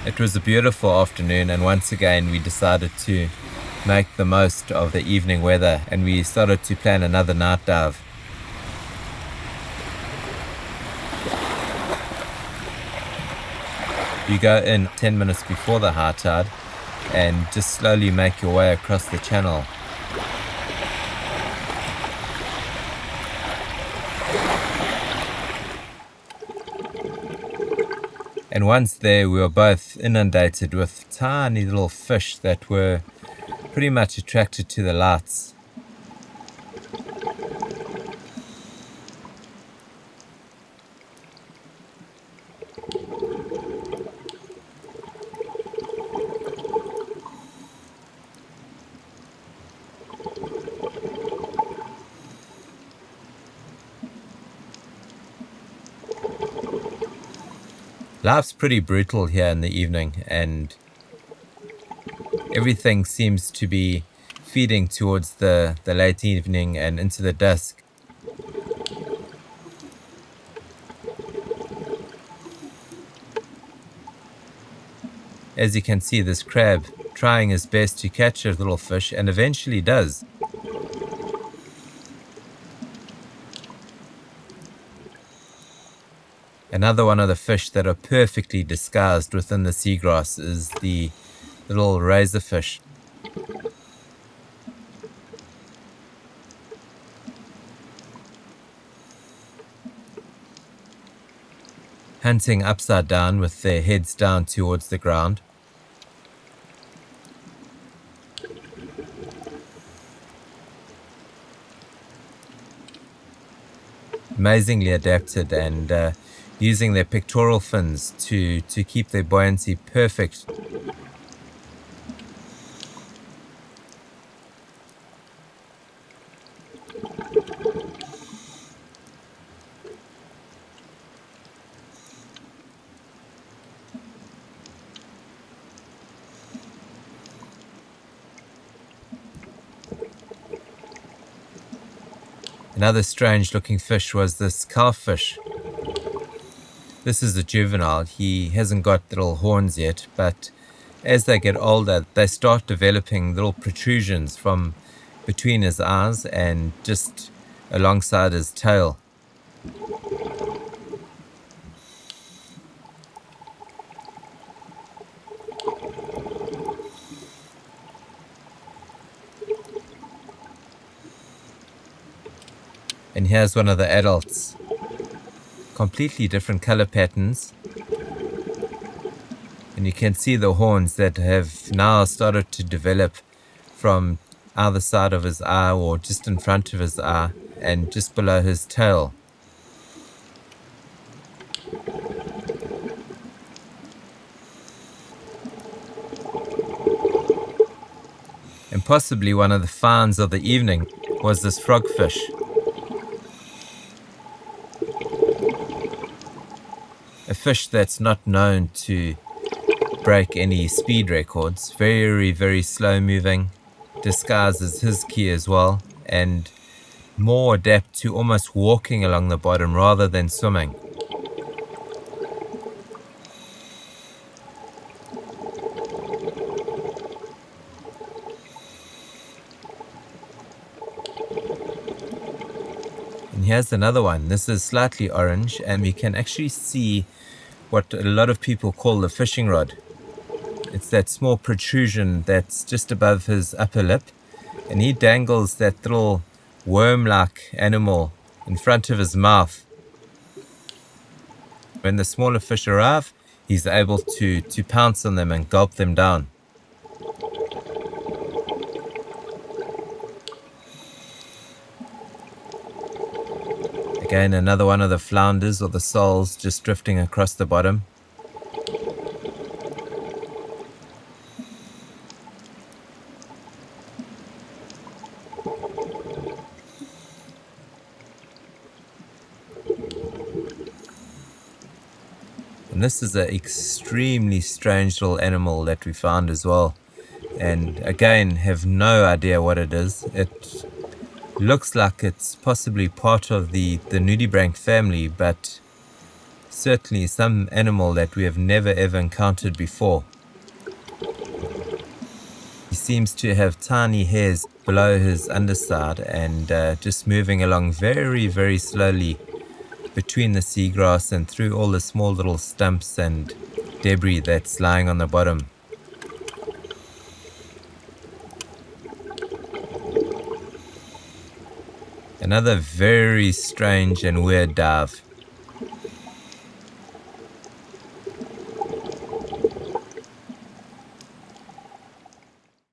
It was a beautiful afternoon, and once again we decided to make the most of the evening weather, and we started to plan another night dive. You go in 10 minutes before the high tide and just slowly make your way across the channel. And once there, we were both inundated with tiny little fish that were pretty much attracted to the lights. Life's pretty brutal here in the evening, and everything seems to be feeding towards the late evening and into the dusk. As you can see, this crab trying his best to catch a little fish, and eventually does. Another one of the fish that are perfectly disguised within the seagrass is the little razorfish. Hunting upside down with their heads down towards the ground. Amazingly adapted, and using their pectoral fins to keep their buoyancy perfect. Another strange looking fish was this cowfish. This is a juvenile. He hasn't got little horns yet, but as they get older, they start developing little protrusions from between his eyes and just alongside his tail. And here's one of the adults. Completely different color patterns, and you can see the horns that have now started to develop from either side of his eye or just in front of his eye and just below his tail. And possibly one of the finds of the evening was this frogfish. A fish that's not known to break any speed records. Very, very slow moving. Disguises his key as well, and more adept to almost walking along the bottom rather than swimming. And here's another one. This is slightly orange, and we can actually see what a lot of people call the fishing rod. It's that small protrusion that's just above his upper lip, and he dangles that little worm-like animal in front of his mouth. When the smaller fish arrive, he's able to pounce on them and gulp them down. Again, another one of the flounders or the soles just drifting across the bottom. And this is an extremely strange little animal that we found as well. And again, have no idea what it is. It looks like it's possibly part of the nudibranch family, but certainly some animal that we have never ever encountered before. He seems to have tiny hairs below his underside and just moving along very, very slowly between the seagrass and through all the small little stumps and debris that's lying on the bottom. Another very strange and weird dive.